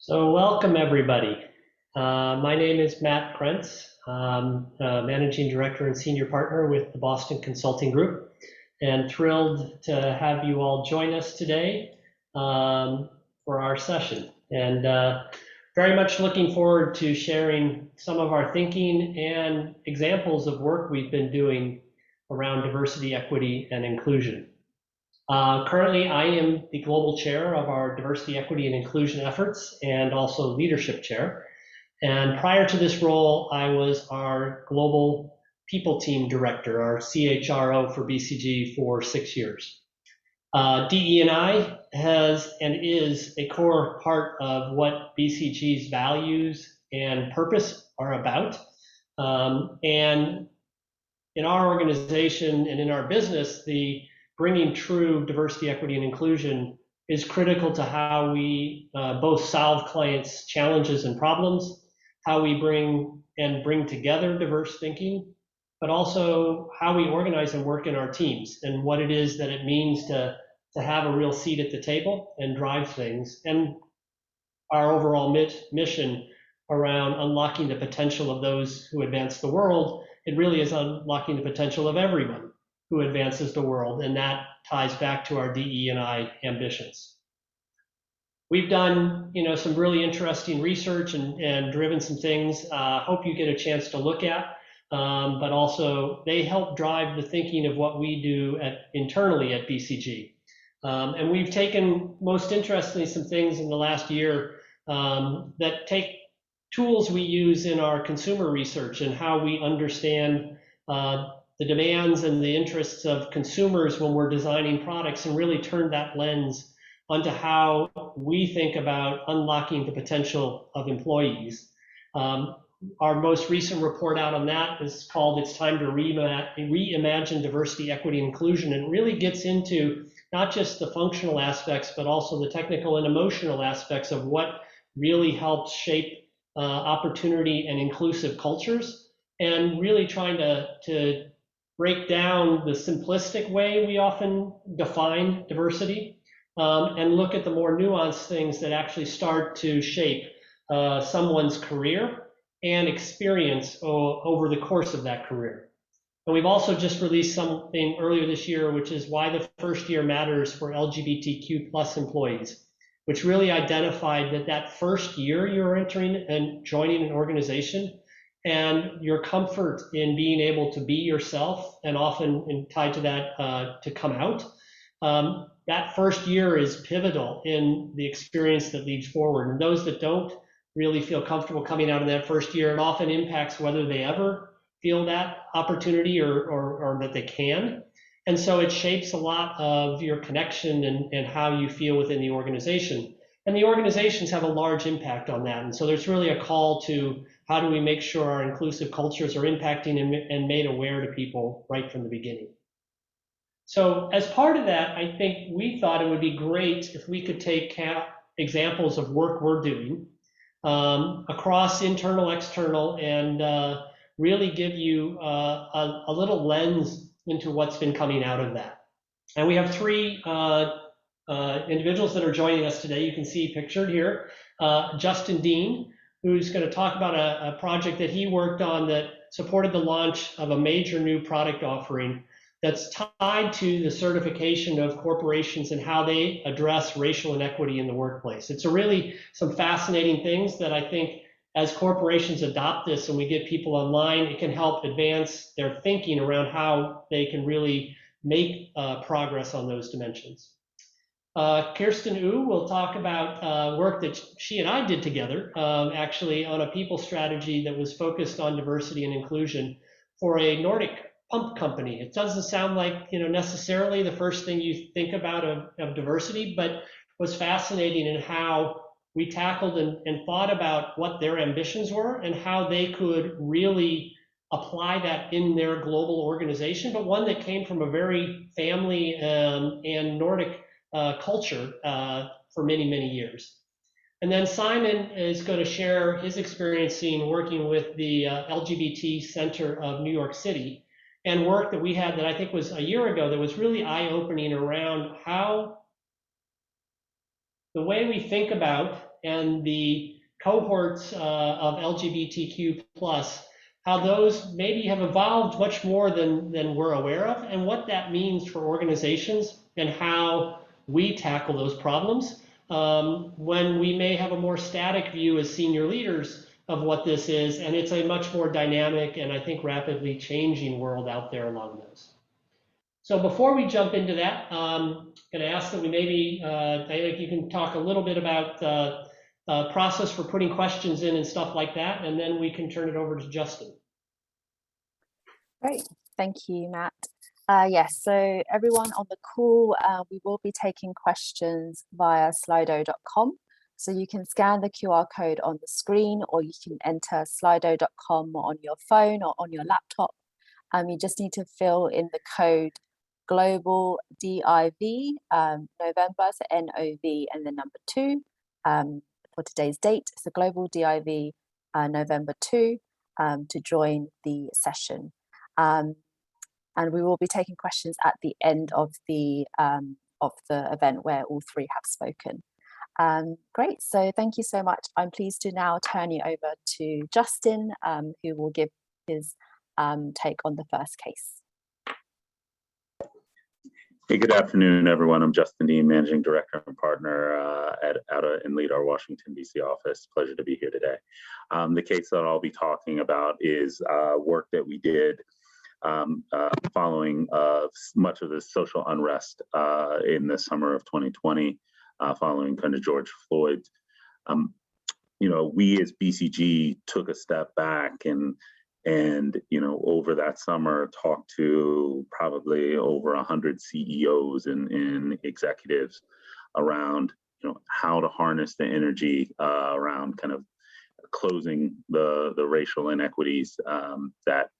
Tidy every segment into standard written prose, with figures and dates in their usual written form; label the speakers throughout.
Speaker 1: So welcome everybody. My name is Matt Krentz. Managing Director and Senior Partner with the Boston Consulting Group, and thrilled to have you all join us today for our session. And very much looking forward to sharing some of our thinking and examples of work we've been doing around diversity, equity, and inclusion. Currently, I am the Global Chair of our Diversity, Equity, and Inclusion efforts, and also Leadership Chair. And prior to this role, I was our Global People Team Director, our CHRO for BCG for 6 years. DE&I has and is a core part of what BCG's values and purpose are about. And in our organization and in our business, the bringing true diversity, equity, and inclusion is critical to how we both solve clients' challenges and problems, how we bring together diverse thinking, but also how we organize and work in our teams and what it is that it means to have a real seat at the table and drive things. And our overall mission around unlocking the potential of those who advance the world, it really is unlocking the potential of everyone who advances the world, and that ties back to our DE&I ambitions. We've done, some really interesting research and driven some things. Hope you get a chance to look at, but also they help drive the thinking of what we do internally at BCG. And we've taken, most interestingly, some things in the last year that take tools we use in our consumer research and how we understand the demands and the interests of consumers when we're designing products, and really turn that lens onto how we think about unlocking the potential of employees. Our most recent report out on that is called "It's Time to Reimagine Diversity, Equity, and Inclusion," and it really gets into not just the functional aspects, but also the technical and emotional aspects of what really helps shape opportunity and inclusive cultures, and really trying to break down the simplistic way we often define diversity and look at the more nuanced things that actually start to shape someone's career and experience over the course of that career. And we've also just released something earlier this year, which is why the first year matters for LGBTQ+ employees, which really identified that first year you're entering and joining an organization, and your comfort in being able to be yourself, and often tied to that to come out, that first year is pivotal in the experience that leads forward. And those that don't really feel comfortable coming out in that first year, it often impacts whether they ever feel that opportunity or that they can. And so it shapes a lot of your connection and how you feel within the organization. And the organizations have a large impact on that. And so there's really a call to how do we make sure our inclusive cultures are impacting and made aware to people right from the beginning. So as part of that, I think we thought it would be great if we could take examples of work we're doing across internal, external, and really give you a little lens into what's been coming out of that. And we have three individuals that are joining us today. You can see pictured here. Justin Dean, who's going to talk about a project that he worked on that supported the launch of a major new product offering that's tied to the certification of corporations and how they address racial inequity in the workplace. It's really some fascinating things that I think as corporations adopt this and we get people online, it can help advance their thinking around how they can really make progress on those dimensions. Kirsten Wu will talk about work that she and I did together, actually on a people strategy that was focused on diversity and inclusion for a Nordic pump company. It doesn't sound like necessarily the first thing you think about of diversity, but was fascinating in how we tackled and thought about what their ambitions were and how they could really apply that in their global organization, but one that came from a very family and Nordic culture for many, many years. And then Simon is going to share his experience working with the LGBT Center of New York City, and work that we had that I think was a year ago that was really eye-opening around how the way we think about and the cohorts of LGBTQ plus, how those maybe have evolved much more than we're aware of, and what that means for organizations and how we tackle those problems when we may have a more static view as senior leaders of what this is, and it's a much more dynamic and I think rapidly changing world out there along those. So before we jump into that, I'm going to ask that we maybe, I think you can talk a little bit about the process for putting questions in and stuff like that, and then we can turn it over to Justin.
Speaker 2: Great, thank you, Matt. Yes, so everyone on the call, we will be taking questions via slido.com. So you can scan the QR code on the screen, or you can enter slido.com on your phone or on your laptop. You just need to fill in the code global DIV November, so NOV and the number 2 for today's date. So global DIV November 2 to join the session. And we will be taking questions at the end of the event where all three have spoken. Great, so thank you so much. I'm pleased to now turn you over to Justin, who will give his take on the first case.
Speaker 3: Hey, good afternoon, everyone. I'm Justin Dean, Managing Director and Partner and lead our Washington, D.C. office. Pleasure to be here today. The case that I'll be talking about is work that we did following much of the social unrest in the summer of 2020, following kind of George Floyd. We as BCG took a step back and over that summer talked to probably over 100 CEOs and executives around how to harness the energy around kind of closing the racial inequities that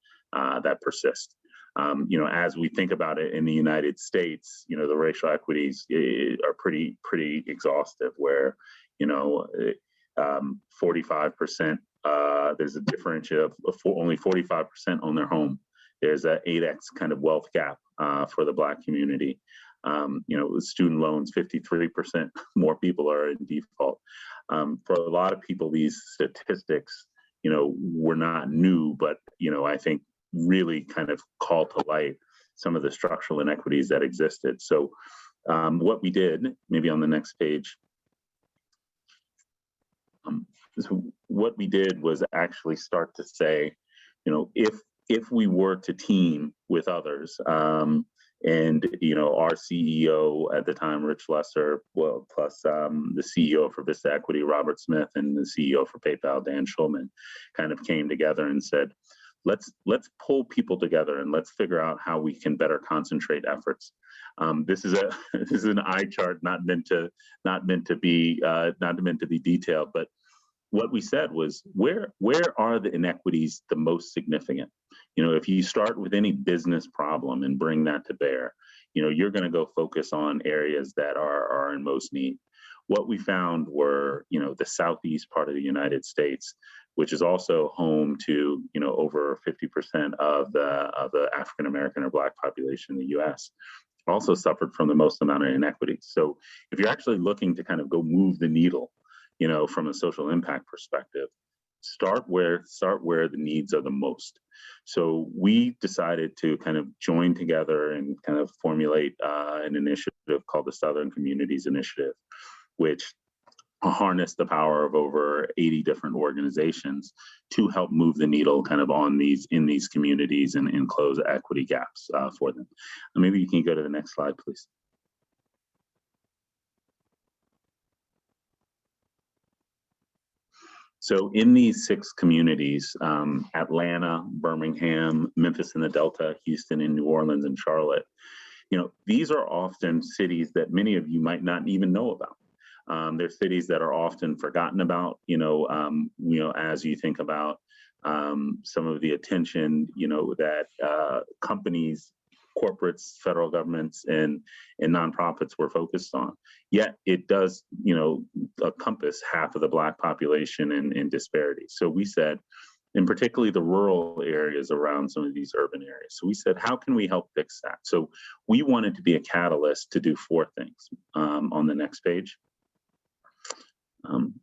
Speaker 3: persist. As we think about it in the United States, the racial equities are pretty exhaustive, where 45%. There's a differential of only 45% own their home. There's a 8x kind of wealth gap for the Black community. With student loans, 53% more people are in default. For a lot of people, these statistics, were not new, but I think really kind of call to light some of the structural inequities that existed. So what we did, maybe on the next page, so what we did was actually start to say, if we were to team with others, and our CEO at the time, Rich Lesser, plus the CEO for Vista Equity, Robert Smith, and the CEO for PayPal, Dan Schulman, kind of came together and said, let's pull people together and let's figure out how we can better concentrate efforts. This is an eye chart, not meant to be detailed, but what we said was, where are the inequities the most significant? If you start with any business problem and bring that to bear, you're going to go focus on areas that are in most need. What we found were, the southeast part of the United States, which is also home to, over 50% of the African American or Black population in the U.S., also suffered from the most amount of inequities. So if you're actually looking to kind of go move the needle, from a social impact perspective, start where the needs are the most. So we decided to kind of join together and kind of formulate an initiative called the Southern Communities Initiative, which harnessed the power of over 80 different organizations to help move the needle kind of in these communities and close equity gaps for them. And maybe you can go to the next slide, please. So in these 6 communities, Atlanta, Birmingham, Memphis in the Delta, Houston, and New Orleans and Charlotte, these are often cities that many of you might not even know about. They're cities that are often forgotten about, as you think about some of the attention, that companies, corporates, federal governments, and nonprofits were focused on. Yet it does, encompass half of the Black population in disparities. So we said, and particularly the rural areas around some of these urban areas. So we said, how can we help fix that? So we wanted to be a catalyst to do 4 things. On the next page. Um,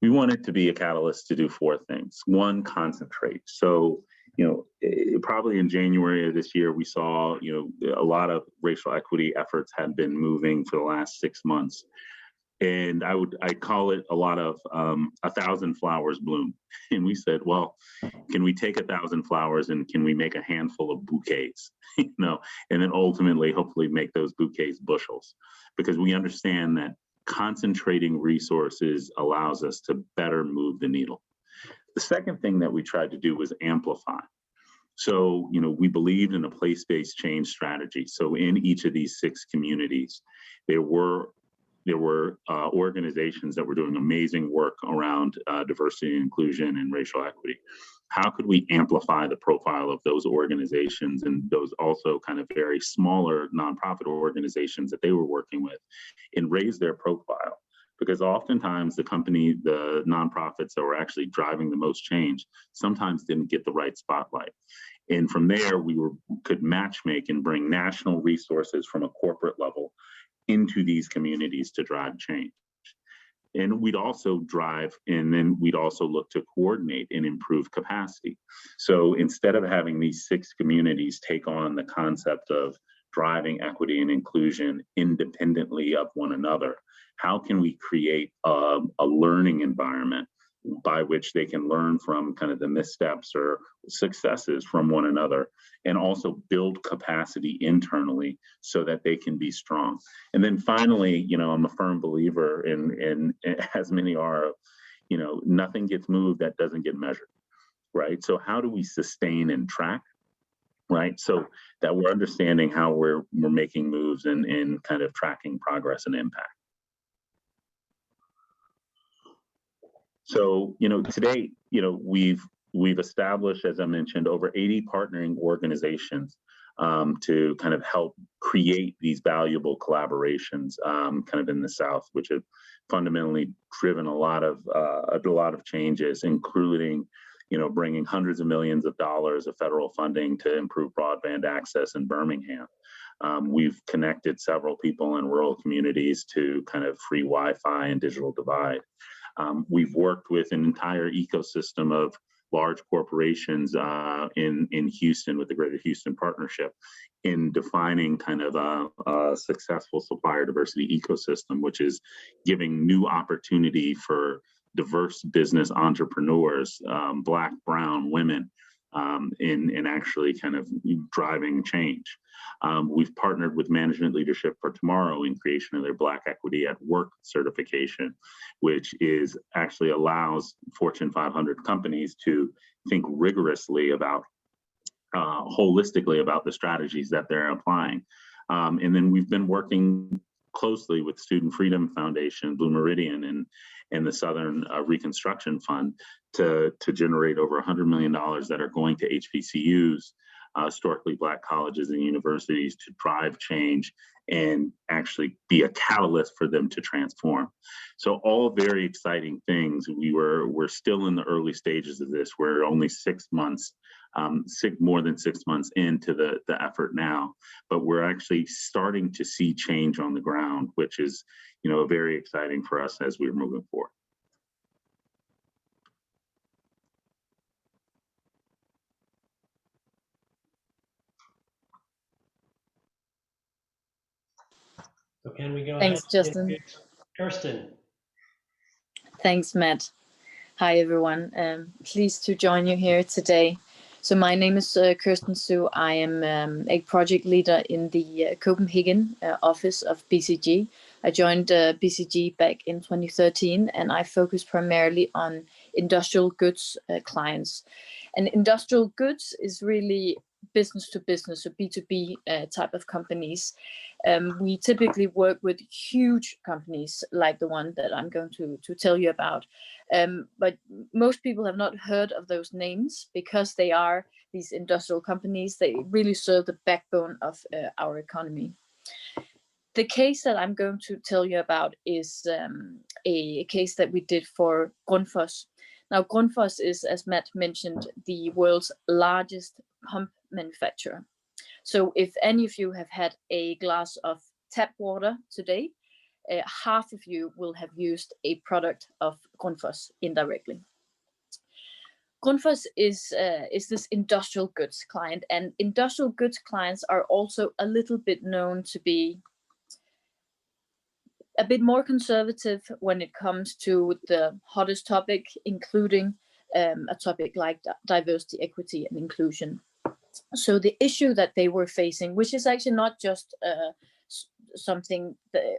Speaker 3: we want it to be a catalyst to do four things. One, concentrate. So, probably in January of this year, we saw, a lot of racial equity efforts had been moving for the last 6 months. And I call it a lot of 1,000 flowers bloom. And we said, well, can we take 1,000 flowers and can we make a handful of bouquets, and then ultimately, hopefully make those bouquets bushels, because we understand that concentrating resources allows us to better move the needle. The second thing that we tried to do was amplify. So, we believed in a place-based change strategy. So in each of these 6 communities, there were organizations that were doing amazing work around diversity and inclusion and racial equity. How could we amplify the profile of those organizations and those also kind of very smaller nonprofit organizations that they were working with, and raise their profile? Because oftentimes the nonprofits that were actually driving the most change sometimes didn't get the right spotlight. And from there, we could matchmake and bring national resources from a corporate level into these communities to drive change. And we'd also look to coordinate and improve capacity. So instead of having these 6 communities take on the concept of driving equity and inclusion independently of one another, how can we create a learning environment by which they can learn from kind of the missteps or successes from one another, and also build capacity internally so that they can be strong. And then finally, I'm a firm believer in as many are, nothing gets moved that doesn't get measured, right? So how do we sustain and track, right? So that we're understanding how we're making moves and kind of tracking progress and impact. So, today, we've established, as I mentioned, over 80 partnering organizations to kind of help create these valuable collaborations kind of in the South, which have fundamentally driven a lot of changes, including, bringing hundreds of millions of dollars of federal funding to improve broadband access in Birmingham. We've connected several people in rural communities to kind of free Wi-Fi and digital divide. We've worked with an entire ecosystem of large corporations in Houston with the Greater Houston Partnership in defining kind of a successful supplier diversity ecosystem, which is giving new opportunity for diverse business entrepreneurs, Black, brown, women, in actually kind of driving change. We've partnered with Management Leadership for Tomorrow in creation of their Black Equity at Work certification, which actually allows Fortune 500 companies to think rigorously about, holistically about the strategies that they're applying. And then we've been working closely with Student Freedom Foundation, Blue Meridian, and the Southern Reconstruction Fund to generate over $100 million that are going to HBCUs, historically Black colleges and universities, to drive change and actually be a catalyst for them to transform. So all very exciting things. We're still in the early stages of this. We're only 6 months, more than 6 months into the effort now, but we're actually starting to see change on the ground, which is, very exciting for us as we're moving forward.
Speaker 1: So can we go
Speaker 4: Thanks,
Speaker 1: ahead?
Speaker 4: Justin.
Speaker 1: Kirsten.
Speaker 4: Thanks, Matt. Hi, everyone. Pleased to join you here today. So my name is Kirsten Su. I am a project leader in the Copenhagen office of BCG. I joined BCG back in 2013, and I focus primarily on industrial goods clients. And industrial goods is really business to business, so B2B type of companies. We typically work with huge companies like the one that I'm going to tell you about. But most people have not heard of those names because they are these industrial companies. They really serve the backbone of our economy. The case that I'm going to tell you about is a case that we did for Grundfos. Now, Grundfos is, as Matt mentioned, the world's largest pump manufacturer. So if any of you have had a glass of tap water today, half of you will have used a product of Grundfos indirectly. Grundfos is this industrial goods client, and industrial goods clients are also a little bit known to be a bit more conservative when it comes to the hottest topic, including a topic like diversity, equity, and inclusion. So the issue that they were facing, which is actually not just something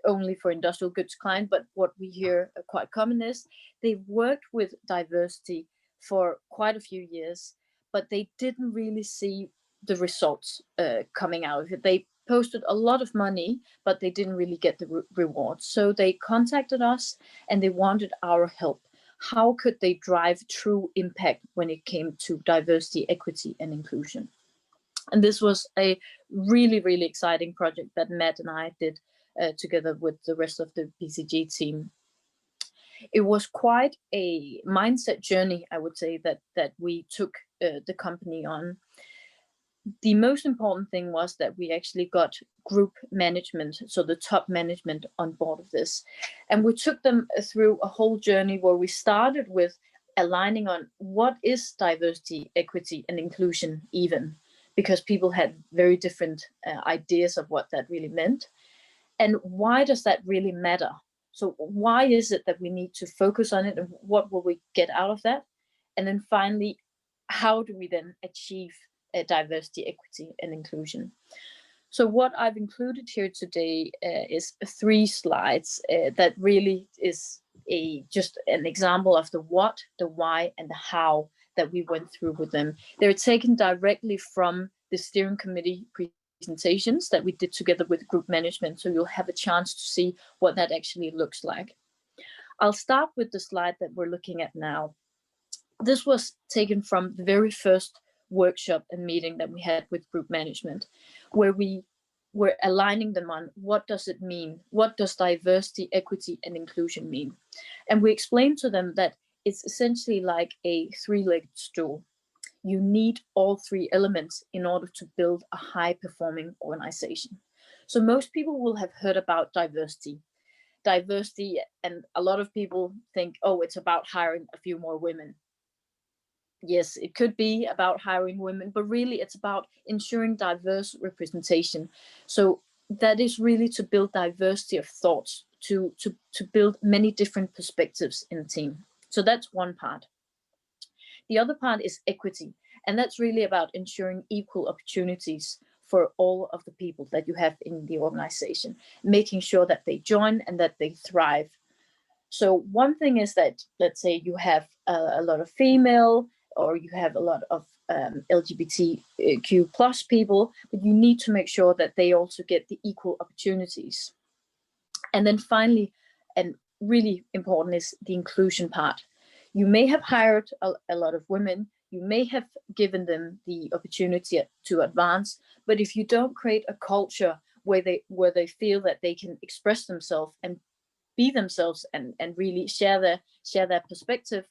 Speaker 4: only for industrial goods client, but what we hear quite common is they've worked with diversity for quite a few years, but they didn't really see the results coming out of it. They posted a lot of money, but they didn't really get the rewards. So they contacted us and they wanted our help. How could they drive true impact when it came to diversity, equity, and inclusion? And this was a really, really exciting project that Matt and I did together with the rest of the BCG team. It was quite a mindset journey, I would say, that we took the company on. The most important thing was that we actually got group management, so the top management on board of this. And we took them through a whole journey where we started with aligning on what is diversity, equity, and inclusion even, because people had very different ideas of what that really meant. And why does that really matter? So why is it that we need to focus on it, and what will we get out of that? And then finally, how do we then achieve diversity, equity, and inclusion? So what I've included here today is 3 slides that really is just an example of the what, the why, and the how that we went through with them. They're taken directly from the steering committee presentations that we did together with group management, so you'll have a chance to see what that actually looks like. I'll start with the slide that we're looking at now. This was taken from the very first workshop and meeting that we had with group management, where we were aligning them on what does it mean? What does diversity, equity, and inclusion mean? And we explained to them that it's essentially like a 3-legged stool. You need all 3 elements in order to build a high-performing organization. So most people will have heard about diversity. Diversity, and a lot of people think, oh, it's about hiring a few more women. Yes, it could be about hiring women, but really it's about ensuring diverse representation. So that is really to build diversity of thoughts, to build many different perspectives in a team. So that's one part. The other part is equity, and that's really about ensuring equal opportunities for all of the people that you have in the organization, making sure that they join and that they thrive. So one thing is that, let's say you have a lot of female, or you have a lot of LGBTQ plus people, but you need to make sure that they also get the equal opportunities. And then finally, and really important, is the inclusion part. You may have hired a lot of women, you may have given them the opportunity to advance, but if you don't create a culture where they feel that they can express themselves and be themselves and really share their perspective,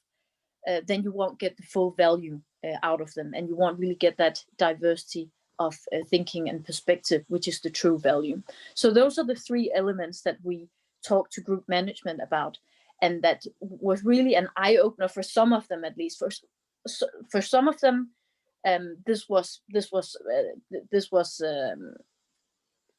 Speaker 4: then you won't get the full value out of them, and you won't really get that diversity of thinking and perspective, which is the true value. So those are the 3 elements that we talked to group management about, and that was really an eye-opener for some of them, at least. For some of them, this was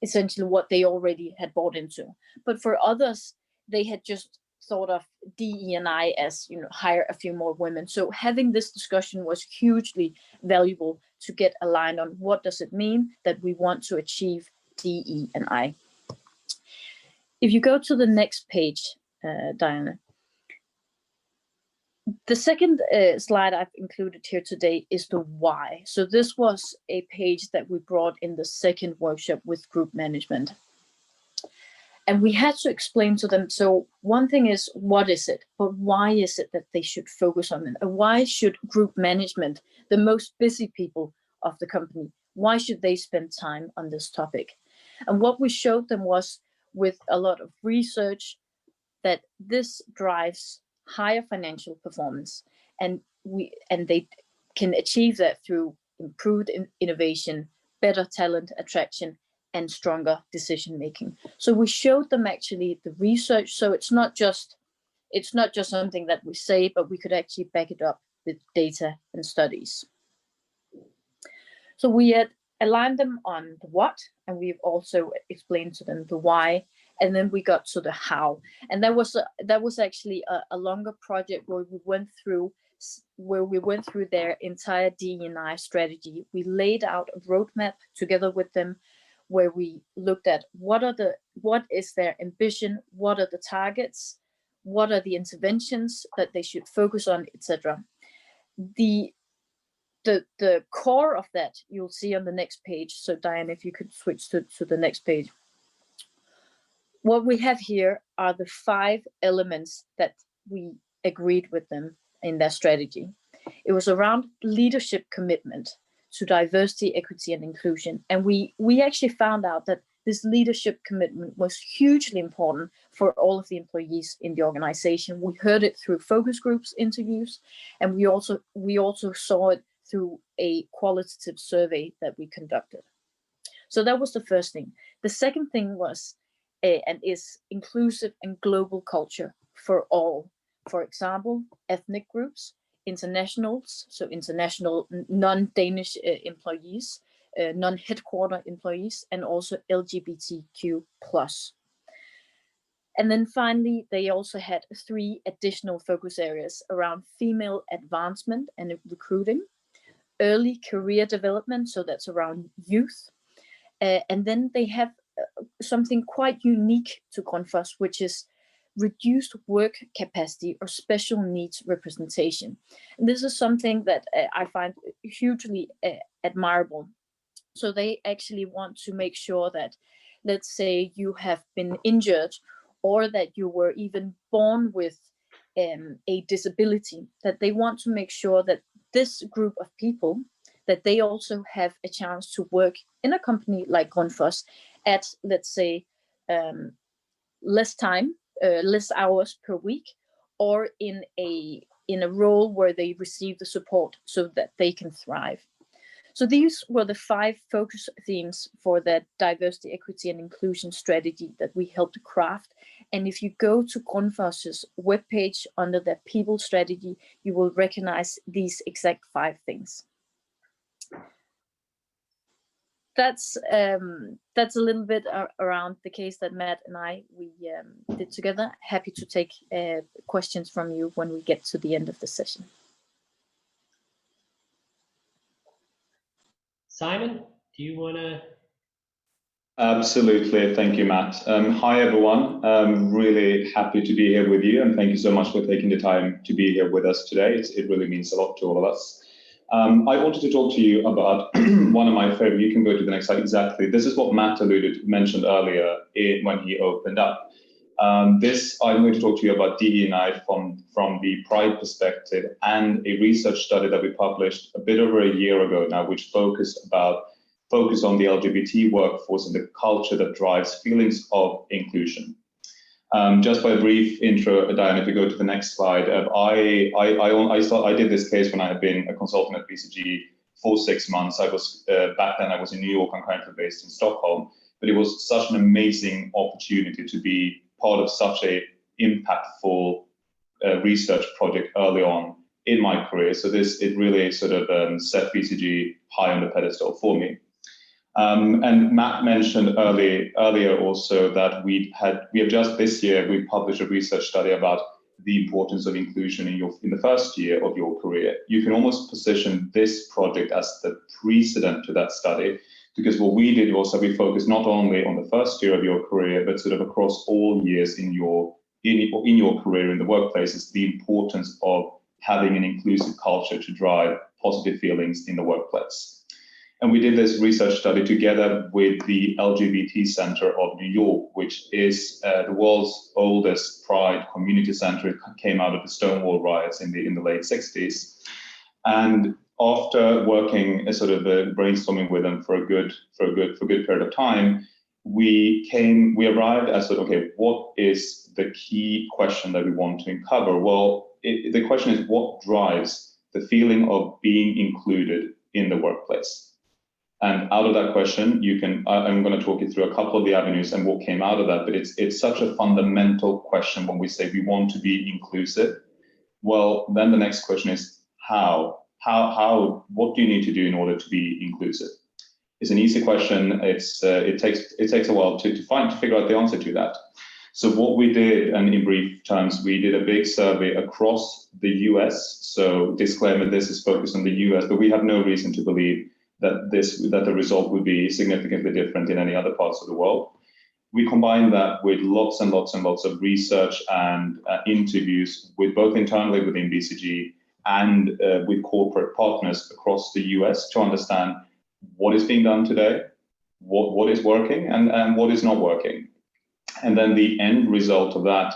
Speaker 4: essentially what they already had bought into. But for others, they had just thought of DE&I as, hire a few more women. So having this discussion was hugely valuable to get aligned on what does it mean that we want to achieve DE&I. If you go to the next page, Diana. The second slide I've included here today is the why. So this was a page that we brought in the second workshop with group management. And we had to explain to them, so one thing is, what is it? But why is it that they should focus on it? And why should group management, the most busy people of the company, why should they spend time on this topic? And what we showed them was, with a lot of research, that this drives higher financial performance. And they can achieve that through improved innovation, better talent attraction, and stronger decision making. So we showed them actually the research. So it's not just something that we say, but we could actually back it up with data and studies. So we had aligned them on the what, and we've also explained to them the why, and then we got to the how. And that was actually a longer project where we went through their entire DE&I strategy. We laid out a roadmap together with them, where we looked at what is their ambition, what are the targets, what are the interventions that they should focus on, etc. The core of that you'll see on the next page. So Diane, if you could switch to the next page. What we have here are the 5 elements that we agreed with them in their strategy. It was around leadership commitment to diversity, equity, and inclusion. And we actually found out that this leadership commitment was hugely important for all of the employees in the organization. We heard it through focus groups interviews, and we also saw it through a qualitative survey that we conducted. So that was the first thing. The second thing was and is inclusive and global culture for all. For example, ethnic groups, internationals, so international non-Danish employees, non-headquarter employees, and also LGBTQ+. And then finally, they also had 3 additional focus areas around female advancement and recruiting, early career development, so that's around youth, and then they have something quite unique to Grundfos, which is reduced work capacity or special needs representation. And this is something that I find hugely admirable. So they actually want to make sure that, let's say you have been injured, or that you were even born with a disability, that they want to make sure that this group of people, that they also have a chance to work in a company like Grundfos at, let's say, less time, less hours per week, or in a role where they receive the support so that they can thrive. So these were the 5 focus themes for the diversity, equity, and inclusion strategy that we helped craft. And if you go to Grundfos' webpage under their people strategy, you will recognize these exact 5 things. That's a little bit around the case that Matt and I did together. Happy to take questions from you when we get to the end of the session.
Speaker 1: Simon, do you want to?
Speaker 5: Absolutely. Thank you, Matt. Hi, everyone. I'm really happy to be here with you, and thank you so much for taking the time to be here with us today. It really means a lot to all of us. I wanted to talk to you about one of my favorite. You can go to the next slide. Exactly. This is what Matt mentioned earlier when he opened up. I'm going to talk to you about DE&I from the Pride perspective, and a research study that we published a bit over a year ago now, which focused on the LGBT workforce and the culture that drives feelings of inclusion. Just by a brief intro, Diane, if you go to the next slide, I did this case when I had been a consultant at BCG for 6 months. Back then I was in New York. I'm currently based in Stockholm, but it was such an amazing opportunity to be part of such a impactful research project early on in my career. So it really sort of set BCG high on the pedestal for me. And Matt mentioned earlier also that we have just this year, we published a research study about the importance of inclusion in the first year of your career. You can almost position this project as the precedent to that study, because what we did was that we focused not only on the first year of your career, but sort of across all years in your career in the workplace, is the importance of having an inclusive culture to drive positive feelings in the workplace. And we did this research study together with the Lgbt Center of New York, which is the world's oldest Pride community center. It came out of the Stonewall riots in the late 60s. And after working brainstorming with them for a good period of time, we arrived at okay, what is the key question that we want to uncover? Well, the question is, what drives the feeling of being included in the workplace? And out of that question, I'm going to talk you through a couple of the avenues and what came out of that, but it's such a fundamental question when we say we want to be inclusive. Well, then the next question is how? What do you need to do in order to be inclusive? It's an easy question. It takes a while to figure out the answer to that. So what we did, and in brief terms, we did a big survey across the US. So disclaimer, this is focused on the US, but we have no reason to believe that the result would be significantly different in any other parts of the world. We combined that with lots and lots and lots of research and interviews with both internally within BCG and with corporate partners across the US to understand what is being done today, what is working and what is not working. And then the end result of that,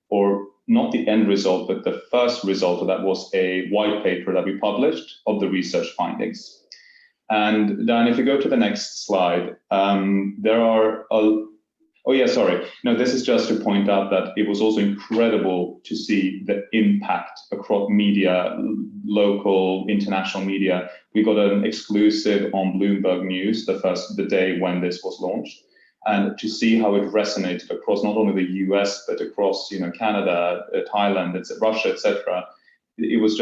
Speaker 5: or not the end result, but the first result of that was a white paper that we published of the research findings. And then if you go to the next slide, this is just to point out that it was also incredible to see the impact across media, local, international media. We got an exclusive on Bloomberg News the day when this was launched, and to see how it resonated across not only the US but across Canada, Thailand, Russia, etc. It was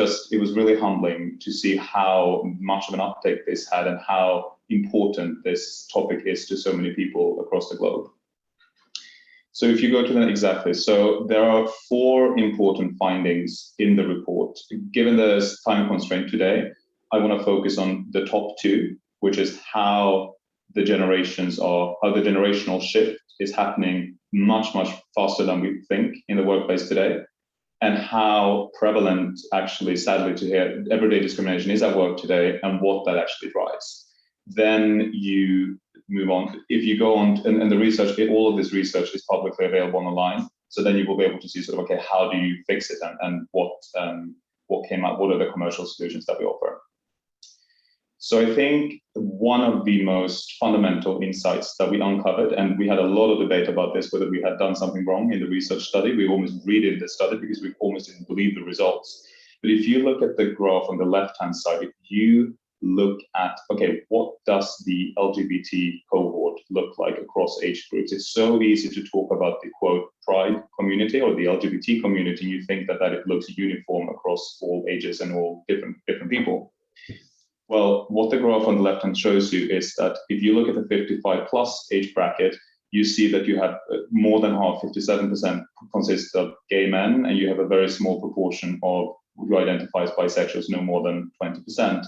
Speaker 5: really humbling to see how much of an uptake this had and how important this topic is to so many people across the globe. So if you go to that exactly, so there are 4 important findings in the report. Given the time constraint today, I want to focus on the top 2, which is how the generational shift is happening much, much faster than we think in the workplace today, and how prevalent, actually, sadly to hear, everyday discrimination is at work today and what that actually drives. Then you move on. If you go on, and the research, all of this research is publicly available online, so then you will be able to see sort of, okay, how do you fix it and what came out, what are the commercial solutions that we offer. So I think one of the most fundamental insights that we uncovered, and we had a lot of debate about this, whether we had done something wrong in the research study. We almost redid the study because we almost didn't believe the results. But if you look at the graph on the left-hand side, if you look at, okay, what does the LGBT cohort look like across age groups? It's so easy to talk about the, quote, pride community or the LGBT community. You think that it looks uniform across all ages and all different people. Well, what the graph on the left hand shows you is that if you look at the 55 plus age bracket, you see that you have more than half, 57%, consists of gay men, and you have a very small proportion of who identifies bisexuals, no more than 20%.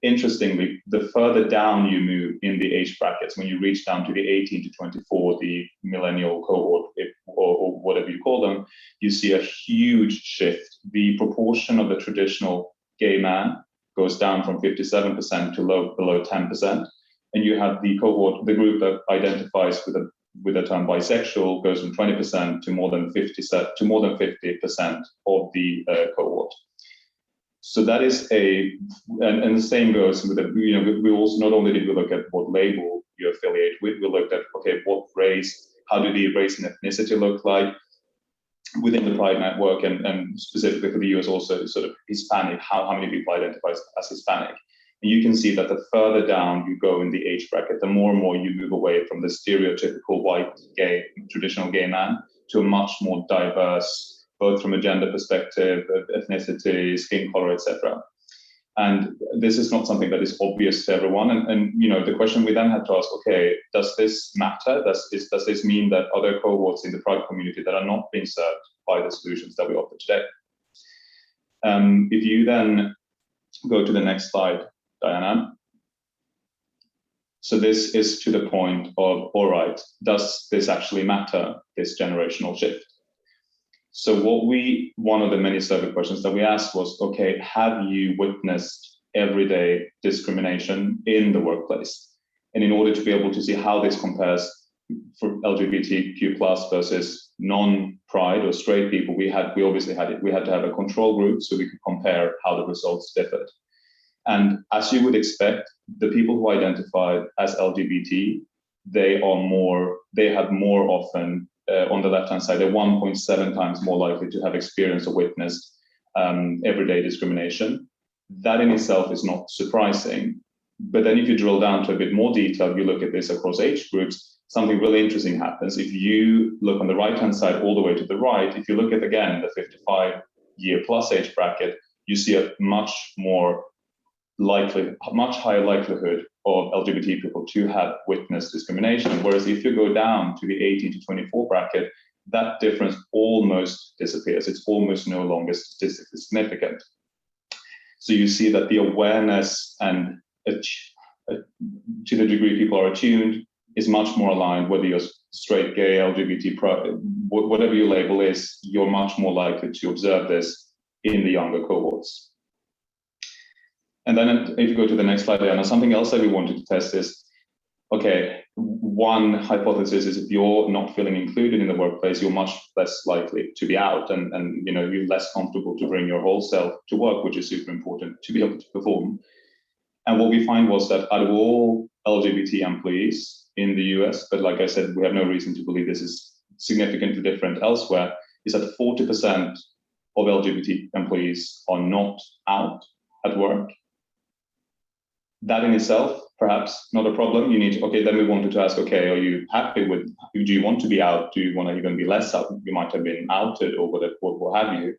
Speaker 5: Interestingly, the further down you move in the age brackets, when you reach down to the 18 to 24, the millennial cohort, or whatever you call them, you see a huge shift. The proportion of the traditional gay man goes down from 57% to below 10%. And you have the cohort, the group that identifies with the term bisexual goes from 20% to more than 50% of the cohort. So that is and the same goes with we also, not only did we look at what label you affiliate with, we looked at, okay, what race, how do the race and ethnicity look like within the Pride network, and specifically for the US also sort of Hispanic, how many people identify as Hispanic. And you can see that the further down you go in the age bracket, the more and more you move away from the stereotypical white, gay, traditional gay man to a much more diverse, both from a gender perspective, ethnicity, skin color, etc. And this is not something that is obvious to everyone. And the question we then had to ask, okay, does this matter? Does this mean that other cohorts in the Pride community that are not being served by the solutions that we offer today? If you then go to the next slide, Diana. So this is to the point of, all right, does this actually matter, this generational shift? So one of the many survey questions that we asked was, okay, have you witnessed everyday discrimination in the workplace? And in order to be able to see how this compares for LGBTQ plus versus non-pride or straight people, we had to have a control group so we could compare how the results differed. And as you would expect, the people who identified as LGBT, they have more often, on the left-hand side, they're 1.7 times more likely to have experienced or witnessed everyday discrimination. That in itself is not surprising. But then if you drill down to a bit more detail, you look at this across age groups, something really interesting happens. If you look on the right-hand side all the way to the right, if you look at, again, the 55-year plus age bracket, you see a much higher likelihood of LGBT people to have witnessed discrimination. Whereas if you go down to the 18 to 24 bracket, that difference almost disappears. It's almost no longer statistically significant. So you see that the awareness and to the degree people are attuned is much more aligned, whether you're straight, gay, LGBT, whatever your label is, you're much more likely to observe this in the younger cohorts. And then if you go to the next slide, Diana, something else that we wanted to test is, okay, one hypothesis is if you're not feeling included in the workplace, you're much less likely to be out, and you know, you're less comfortable to bring your whole self to work, which is super important to be able to perform. And what we find was that out of all LGBT employees in the US, but like I said, we have no reason to believe this is significantly different elsewhere, is that 40% of LGBT employees are not out at work. That in itself, perhaps not a problem. You need to, okay, then we wanted to ask, okay, are you happy with, do you want to be out? Do you want to even be less out? You might have been outed or what have you.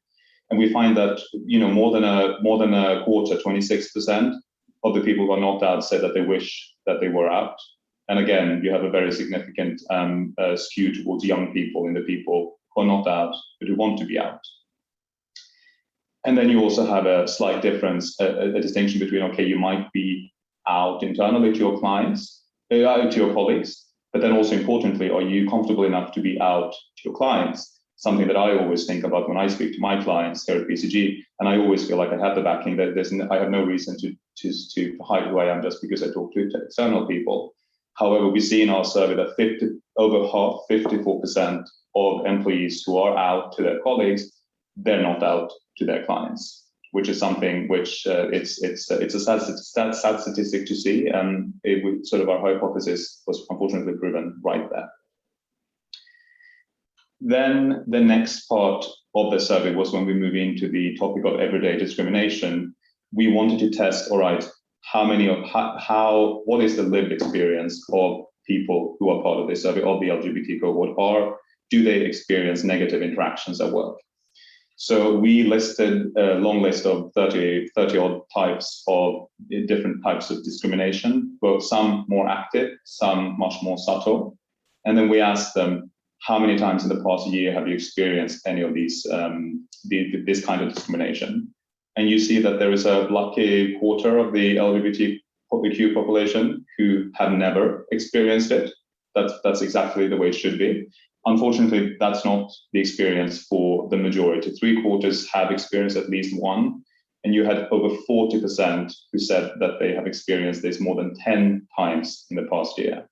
Speaker 5: And we find that, you know, more than a quarter, 26% of the people who are not out said that they wish that they were out. And again, you have a very significant skew towards young people in the people who are not out, but who want to be out. And then you also have a slight difference, a distinction between, okay, you might be out internally to your clients, to your colleagues, but then also importantly, are you comfortable enough to be out to your clients? Something that I always think about when I speak to my clients here at BCG, and I always feel like I have the backing that I have no reason to hide who I am just because I talk to external people. However, we see in our survey that over half, 54% of employees who are out to their colleagues, they're not out to their clients, which is something which it's a sad statistic to see, and sort of our hypothesis was unfortunately proven right there. Then the next part of the survey was when we move into the topic of everyday discrimination. We wanted to test, all right, what is the lived experience of people who are part of this survey, of the LGBT cohort, or do they experience negative interactions at work? So we listed a long list of 30 odd types of different types of discrimination, both some more active, some much more subtle. And then we asked them, how many times in the past year have you experienced any of these, this kind of discrimination? And you see that there is a lucky quarter of the LGBTQ population who have never experienced it. That's exactly the way it should be. Unfortunately, that's not the experience for the majority. 3/4 have experienced at least one, and you had over 40% who said that they have experienced this more than 10 times in the past year.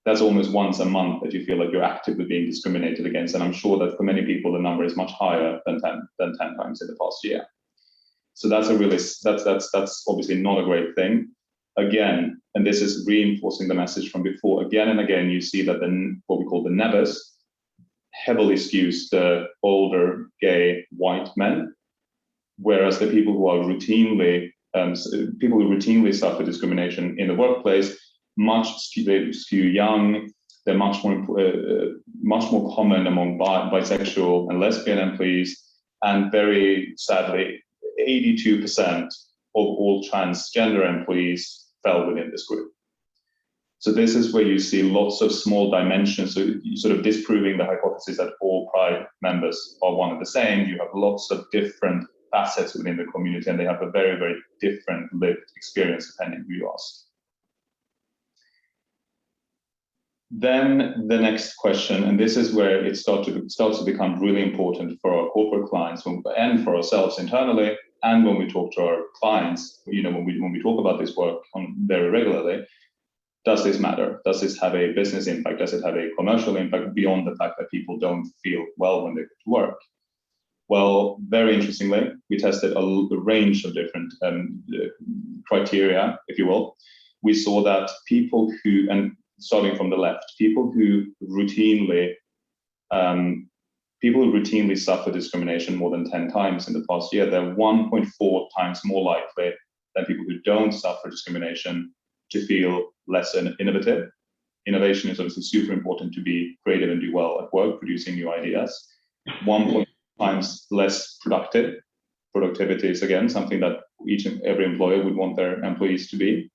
Speaker 5: That's almost once a month that you feel like you're actively being discriminated against, and I'm sure that for many people the number is much higher than 10 times in the past year. So that's that's obviously not a great thing. Again, and this is reinforcing the message from before, again and again, you see that what we call the nevers heavily skews the older gay white men, whereas the people who are routinely suffer discrimination in the workplace they skew young. They're much more common among bisexual and lesbian employees, and very sadly, 82% of all transgender employees fell within this group. So this is where you see lots of small dimensions, so you sort of disproving the hypothesis that all Pride members are one and the same. You have lots of different facets within the community, and they have a very, very different lived experience depending who you ask. Then the next question, and this is where it starts to become really important for our corporate clients and for ourselves internally, and when we talk to our clients, you know, when we talk about this work very regularly. Does this matter? Does this have a business impact? Does it have a commercial impact beyond the fact that people don't feel well when they go to work? Well, very interestingly, we tested a range of different criteria, if you will. We saw that people who, and starting from the left, people who routinely suffer discrimination more than 10 times in the past year, they're 1.4 times more likely than people who don't suffer discrimination to feel less innovative. Innovation is obviously super important to be creative and do well at work, producing new ideas. 1.5 times less productive. Productivity is, again, something that each and every employer would want their employees to be.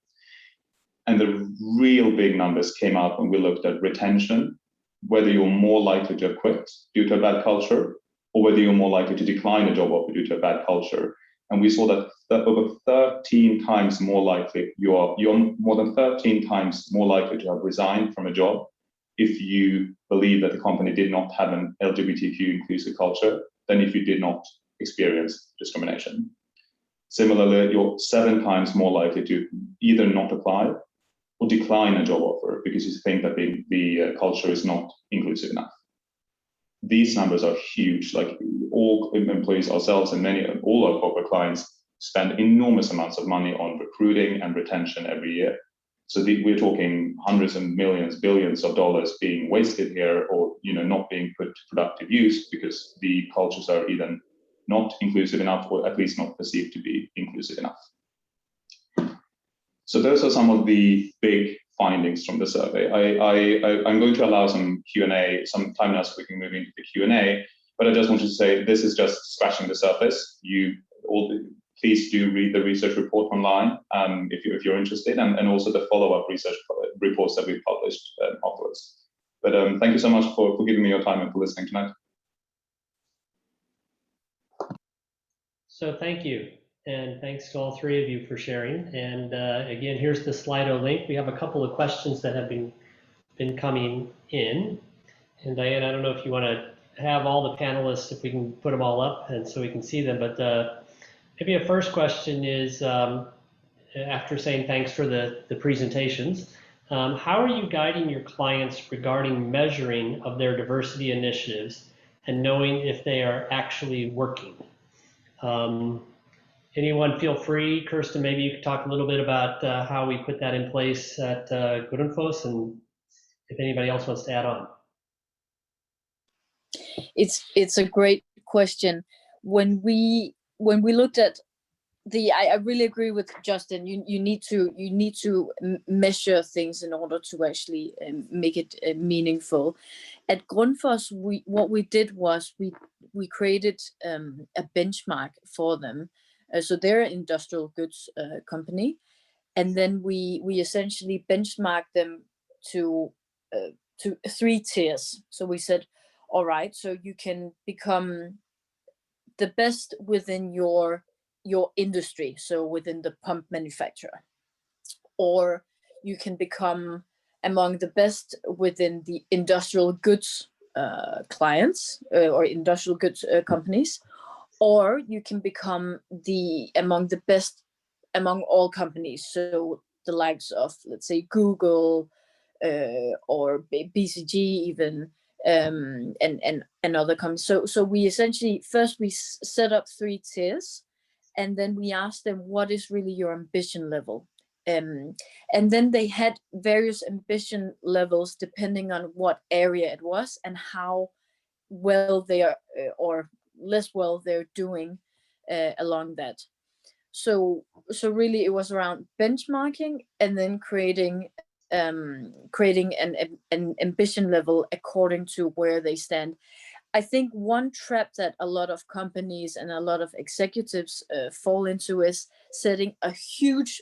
Speaker 5: And the real big numbers came out when we looked at retention, whether you're more likely to have quit due to a bad culture, or whether you're more likely to decline a job offer due to a bad culture. And we saw that over 13 times more likely, you're more than 13 times more likely to have resigned from a job if you believe that the company did not have an LGBTQ inclusive culture than if you did not experience discrimination. Similarly, you're 7 times more likely to either not apply or decline a job offer because you think that the culture is not inclusive enough. These numbers are huge. Like, all employees, ourselves, and all our corporate clients spend enormous amounts of money on recruiting and retention every year. So we're talking hundreds of millions, billions of dollars being wasted here, or not being put to productive use because the cultures are either not inclusive enough, or at least not perceived to be inclusive enough. So those are some of the big findings from the survey. I'm going to allow some Q&A, some time now, so we can move into the Q&A. But I just wanted to say this is just scratching the surface. Please do read the research report online if you're interested, and also the follow-up research reports that we've published afterwards. But thank you so much for giving me your time and for listening tonight.
Speaker 1: So thank you. And thanks to all 3 of you for sharing. And again, here's the Slido link. We have a couple of questions that have been coming in. And Diane, I don't know if you want to have all the panelists, if we can put them all up and so we can see them. But maybe a first question is, after saying thanks for the presentations, how are you guiding your clients regarding measuring of their diversity initiatives and knowing if they are actually working? Anyone feel free. Kirsten, maybe you could talk a little bit about how we put that in place at Grundfos, and if anybody else wants to add on.
Speaker 4: It's a great question. When we looked at I really agree with Justin. You need to measure things in order to actually make it meaningful. At Grundfos, what we did was we created a benchmark for them. So they're an industrial goods company, and then we essentially benchmarked them to 3 tiers. So we said, all right, so you can become the best within your industry, so within the pump manufacturer, or you can become among the best within the industrial goods clients or industrial goods companies, or you can become among the best among all companies, so the likes of, let's say, Google or BCG even, and other companies. So we essentially first set up 3 tiers, and then we asked them, what is really your ambition level? And then they had various ambition levels depending on what area it was and how well they are or less well they're doing along that. So really it was around benchmarking and then creating an ambition level according to where they stand. I think one trap that a lot of companies and a lot of executives fall into is setting a huge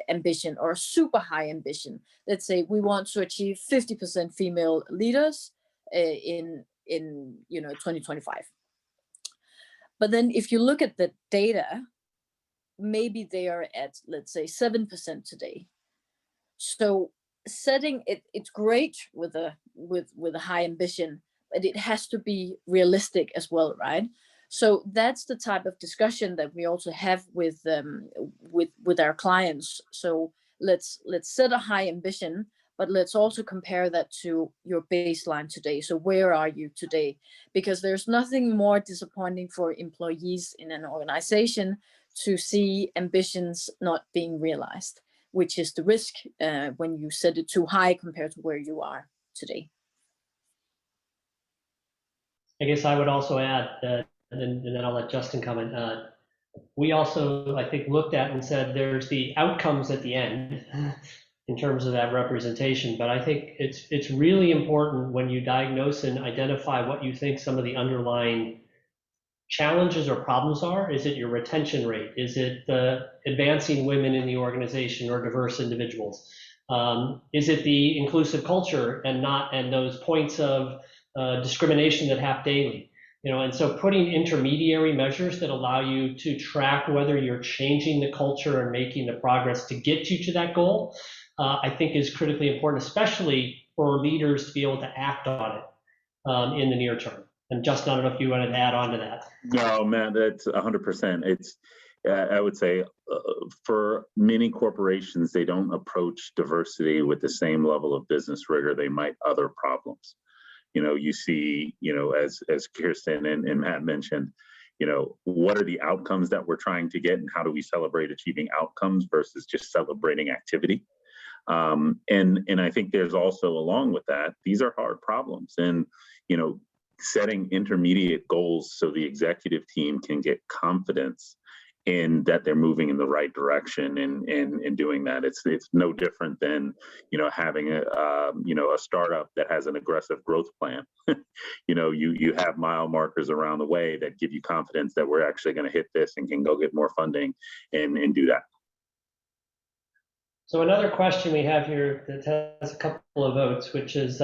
Speaker 4: ambition or a super high ambition. Let's say we want to achieve 50% female leaders in 2025. But then if you look at the data, maybe they are at, let's say, 7% today. So setting it's great with a high ambition, but it has to be realistic as well, right? So that's the type of discussion that we also have with our clients. So let's set a high ambition, but let's also compare that to your baseline today. So where are you today? Because there's nothing more disappointing for employees in an organization to see ambitions not being realized, which is the risk when you set it too high compared to where you are today.
Speaker 1: I guess I would also add that, and then I'll let Justin comment. We also, I think, looked at and said there's the outcomes at the end, in terms of that representation. But I think it's really important when you diagnose and identify what you think some of the underlying challenges or problems are. Is it your retention rate? Is it the advancing women in the organization or diverse individuals? Is it the inclusive culture and those points of discrimination that happen daily? And so putting intermediary measures that allow you to track whether you're changing the culture and making the progress to get you to that goal, I think is critically important, especially for leaders to be able to act on it in the near term. And Justin, I don't know if you wanted to add on to that.
Speaker 3: No, man, that's 100%. It's, I would say, for many corporations, they don't approach diversity with the same level of business rigor they might other problems. You see, as Kirsten and Matt mentioned, what are the outcomes that we're trying to get, and how do we celebrate achieving outcomes versus just celebrating activity? And I think there's also, along with that, these are hard problems, and setting intermediate goals so the executive team can get confidence in that they're moving in the right direction and doing that. It's no different than having a startup that has an aggressive growth plan. You have mile markers around the way that give you confidence that we're actually going to hit this and can go get more funding and do that.
Speaker 1: So another question we have here that has a couple of votes, which is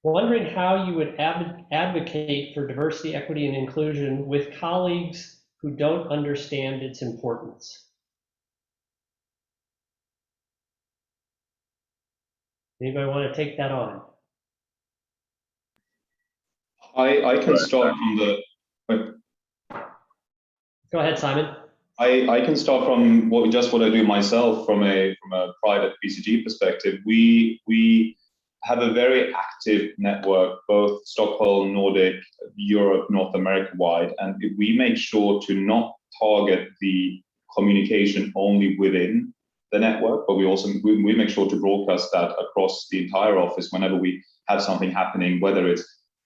Speaker 1: wondering how you would advocate for diversity, equity, and inclusion with colleagues who don't understand its importance. Anybody want to take that on?
Speaker 5: I can start from the.
Speaker 1: Go ahead, Simon.
Speaker 5: I can start from what I do myself from a private BCG perspective. We have a very active network, both Stockholm, Nordic, Europe, North America wide, and we make sure to not target the communication only within the network, but we make sure to broadcast that across the entire office whenever we have something happening, whether it's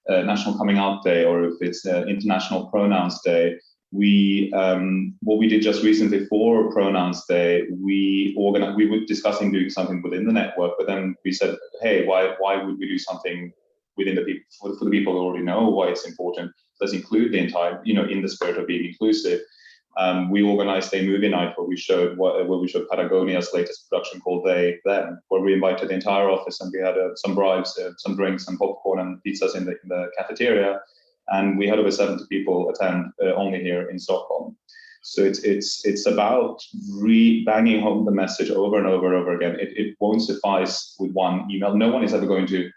Speaker 5: National Coming Out Day or if it's International Pronouns Day. What we did just recently for Pronouns Day, we were discussing doing something within the network, but then we said, hey, why would we do something within the people for the people who already know why it's important? Let's include the entire, in the spirit of being inclusive. We organized a movie night where we showed Patagonia's latest production called They Them, where we invited the entire office and we had some bribes, some drinks, and popcorn and pizzas in the cafeteria. And we had over 70 people attend only here in Stockholm. So it's about banging home the message over and over and over again. It won't suffice with one email. No one is ever going to,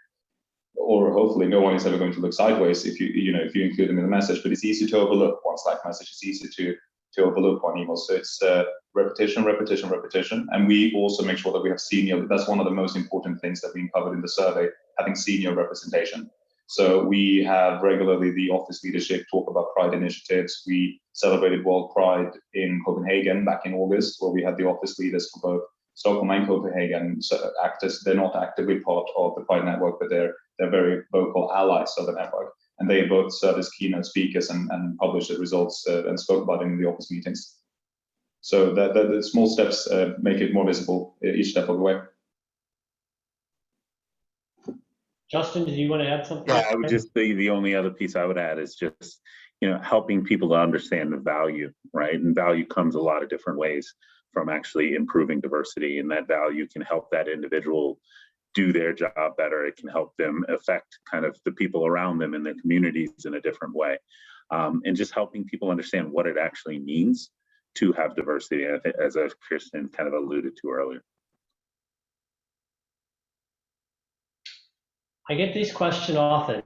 Speaker 5: or hopefully no one is ever going to look sideways if you include them in the message. But it's easy to overlook one Slack message. It's easy to overlook one email. So it's repetition, and we also make sure that we have senior. That's one of the most important things that we covered in the survey: having senior representation. So we have regularly the office leadership talk about Pride initiatives. We celebrated World Pride in Copenhagen back in August, where we had the office leaders for both Stockholm and Copenhagen. So they're not actively part of the Pride network, but they're very vocal allies of the network. And they both serve as keynote speakers and published the results and spoke about it in the office meetings. So the small steps make it more visible each step of the way.
Speaker 1: Justin, did you want to add something?
Speaker 3: Yeah, I would just say the only other piece I would add is just, helping people to understand the value, right? And value comes a lot of different ways from actually improving diversity, and that value can help that individual do their job better. It can help them affect kind of the people around them and their communities in a different way. And just helping people understand what it actually means to have diversity, as Kirsten kind of alluded to earlier.
Speaker 1: I get this question often.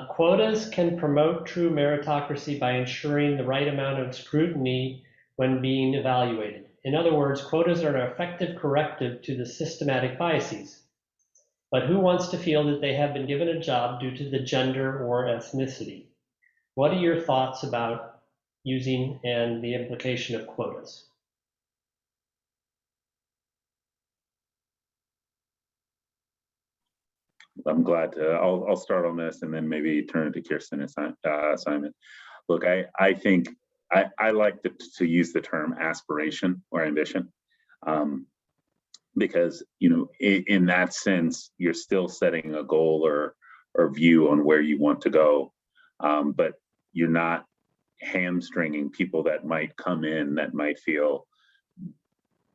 Speaker 1: Quotas can promote true meritocracy by ensuring the right amount of scrutiny when being evaluated. In other words, quotas are an effective corrective to the systematic biases. But who wants to feel that they have been given a job due to the gender or ethnicity? What are your thoughts about using and the implication of quotas?
Speaker 3: I'm glad to, I'll start on this and then maybe turn it to Kirsten and Simon. Look, I think I like to use the term aspiration or ambition. because, you know, in that sense, you're still setting a goal or view on where you want to go, but you're not hamstringing people that might come in that might feel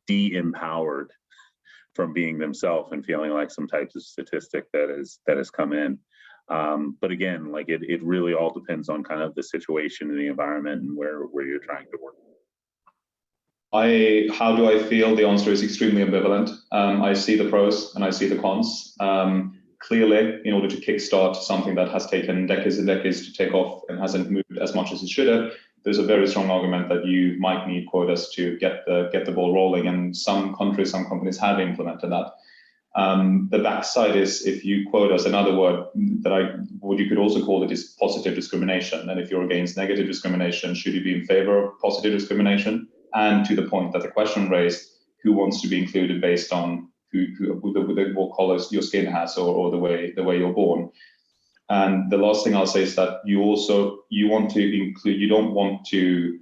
Speaker 3: de-empowered from being themselves and feeling like some type of statistic that has come in. But again, like it really all depends on kind of the situation and the environment and where you're trying to work.
Speaker 5: How do I feel? The answer is extremely ambivalent. I see the pros and I see the cons. Clearly, in order to kickstart something that has taken decades and decades to take off and hasn't moved as much as it should have, there's a very strong argument that you might need quotas to get the ball rolling, and some countries, some companies have implemented that. The backside is, if you quote us, another word that what you could also call it is positive discrimination. And if you're against negative discrimination, should you be in favor of positive discrimination? And to the point that the question raised, who wants to be included based on what colors your skin has or the way you're born? And the last thing I'll say is that you want to include, you don't want to,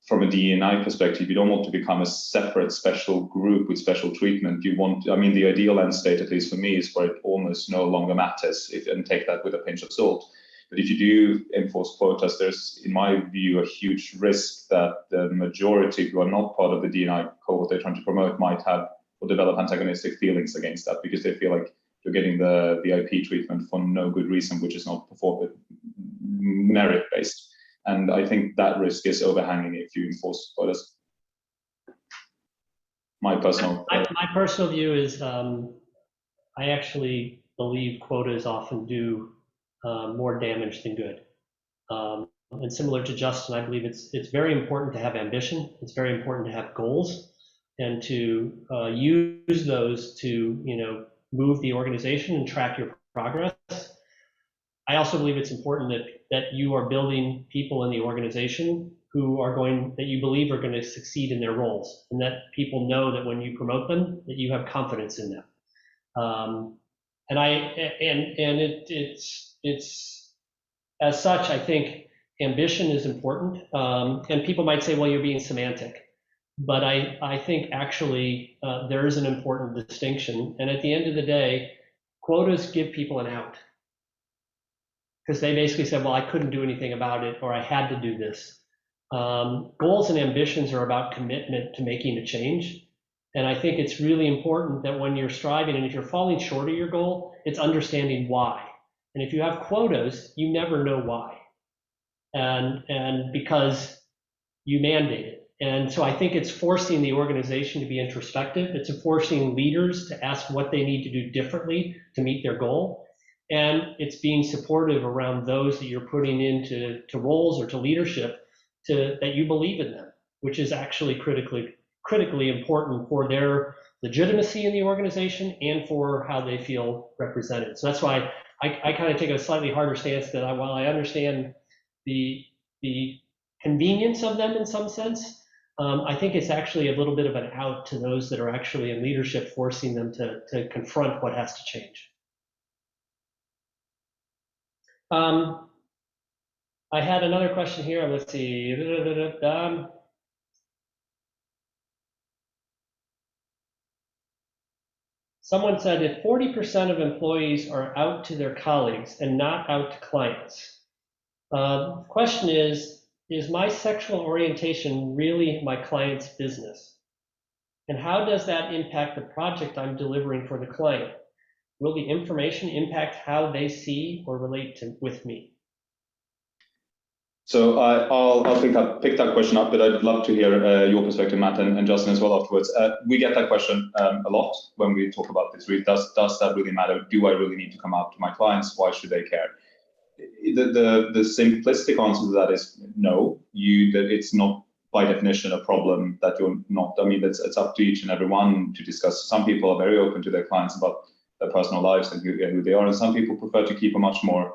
Speaker 5: from a D&I perspective, you don't want to become a separate special group with special treatment. You want, I mean, the ideal end state, at least for me, is where it almost no longer matters, and take that with a pinch of salt. But if you do enforce quotas, there's, in my view, a huge risk that the majority who are not part of the D&I cohort they're trying to promote might have or develop antagonistic feelings against that, because they feel like you're getting the VIP treatment for no good reason, which is not merit-based. And I think that risk is overhanging if you enforce quotas. My personal
Speaker 1: view is I actually believe quotas often do more damage than good. And similar to Justin, I believe it's very important to have ambition. It's very important to have goals and to use those to move the organization and track your progress. I also believe it's important that you are building people in the organization that you believe are going to succeed in their roles, and that people know that when you promote them, that you have confidence in them. It's as such, I think ambition is important. And people might say, well, you're being semantic. But I think actually there is an important distinction. And at the end of the day, quotas give people an out. Because they basically said, well, I couldn't do anything about it, or I had to do this. Goals and ambitions are about commitment to making a change. And I think it's really important that when you're striving, and if you're falling short of your goal, it's understanding why. And if you have quotas, you never know why. And because you mandate it. And so I think it's forcing the organization to be introspective. It's forcing leaders to ask what they need to do differently to meet their goal. And it's being supportive around those that you're putting into roles or to leadership that you believe in them, which is actually critically important for their legitimacy in the organization and for how they feel represented. So that's why I kind of take a slightly harder stance that while I understand the convenience of them in some sense, I think it's actually a little bit of an out to those that are actually in leadership, forcing them to confront what has to change. I had another question here. Let's see. Someone said, if 40% of employees are out to their colleagues and not out to clients, the question is my sexual orientation really my client's business? And how does that impact the project I'm delivering for the client? Will the information impact how they see or relate with me?
Speaker 5: So I'll pick that question up, but I'd love to hear your perspective, Matt, and Justin as well afterwards. We get that question a lot when we talk about this. Does that really matter? Do I really need to come out to my clients? Why should they care? The simplistic answer to that is no. That it's not by definition a problem that you're not. I mean, it's up to each and every one to discuss. Some people are very open to their clients about their personal lives and who they are, and some people prefer to keep a much more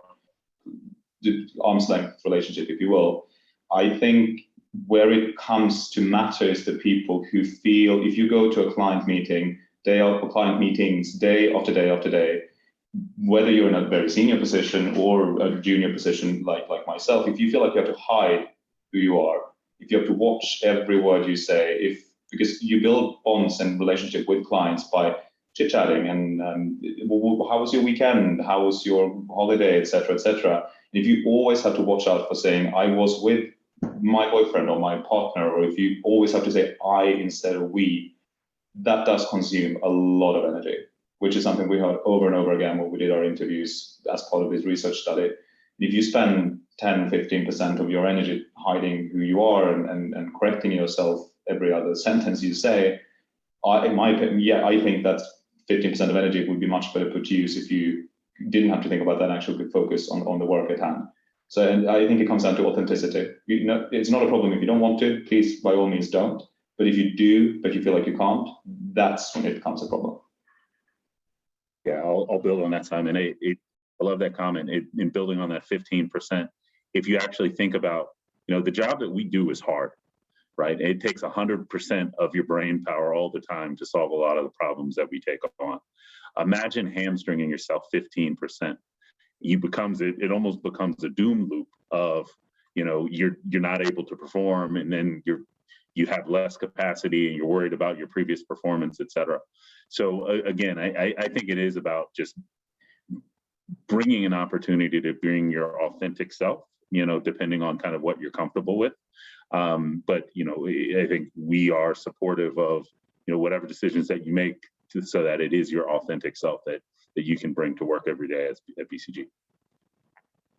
Speaker 5: arm's length relationship, if you will. I think where it comes to matter is the people who feel, if you go to a client meeting, client meetings day after day after day, whether you're in a very senior position or a junior position like myself, if you feel like you have to hide who you are, if you have to watch every word you say, because you build bonds and relationship with clients by chit-chatting and how was your weekend, how was your holiday, etc., etc. If you always have to watch out for saying I was with my boyfriend or my partner, or if you always have to say I instead of we, that does consume a lot of energy, which is something we heard over and over again when we did our interviews as part of this research study. If you spend 10-15% of your energy hiding who you are and correcting yourself every other sentence you say, in my opinion, I think that 15% of energy would be much better put to use if you didn't have to think about that and actually could focus on the work at hand. So, and I think it comes down to authenticity. It's not a problem if you don't want to, please, by all means, don't. But if you do, but you feel like you can't, that's when it becomes a problem.
Speaker 3: Yeah, I'll build on that, Simon. I love that comment. In building on that 15%, if you actually think about, the job that we do is hard, right? It takes 100% of your brain power all the time to solve a lot of the problems that we take on. Imagine hamstringing yourself 15%. It almost becomes a doom loop of, you're not able to perform, and then you have less capacity and you're worried about your previous performance, et cetera. So again, I think it is about just bringing an opportunity to bring your authentic self, depending on kind of what you're comfortable with. But, I think we are supportive of, whatever decisions that you make so that it is your authentic self that you can bring to work every day at BCG.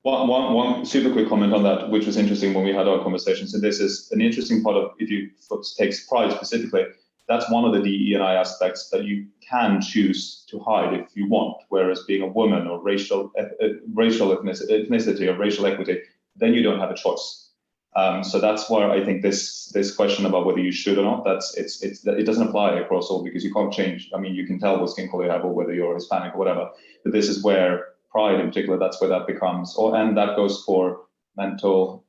Speaker 5: One super quick comment on that, which was interesting when we had our conversations. And this is an interesting part of, if you take pride specifically, that's one of the DE&I aspects that you can choose to hide if you want. Whereas being a woman or racial ethnicity or racial equity, then you don't have a choice. So that's why I think this question about whether you should or not, it doesn't apply across all, because you can't change. I mean, you can tell what skin color you have or whether you're Hispanic or whatever. But this is where pride in particular, that's where that becomes, and that goes for mental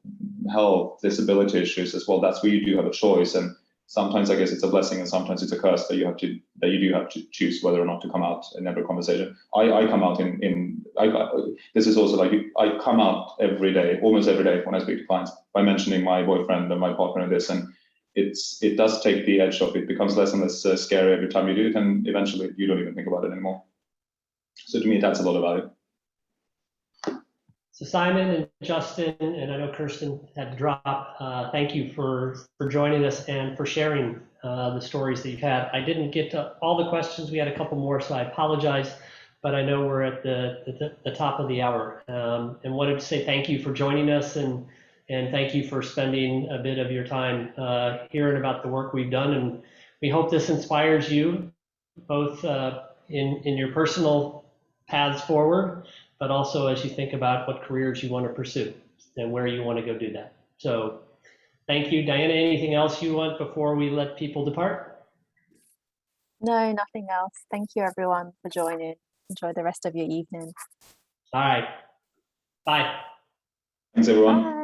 Speaker 5: health, disability issues as well. That's where you do have a choice. And sometimes I guess it's a blessing and sometimes it's a curse that you do have to choose whether or not to come out in every conversation. I come out this is also like, I come out every day, almost every day when I speak to clients by mentioning my boyfriend and my partner in this, and it does take the edge off. It becomes less and less scary every time you do it, and eventually you don't even think about it anymore. So to me, that's a lot of value.
Speaker 1: So Simon and Justin, and I know Kirsten had to drop, thank you for joining us and for sharing the stories that you've had. I didn't get to all the questions. We had a couple more, so I apologize, but I know we're at the top of the hour. And wanted to say thank you for joining us, and thank you for spending a bit of your time hearing about the work we've done. And we hope this inspires you both in your personal paths forward, but also as you think about what careers you want to pursue and where you want to go do that. So thank you. Diana, anything else you want before we let people depart?
Speaker 2: No, nothing else. Thank you everyone for joining. Enjoy the rest of your evening.
Speaker 1: All right. Bye.
Speaker 5: Thanks everyone.
Speaker 2: Bye.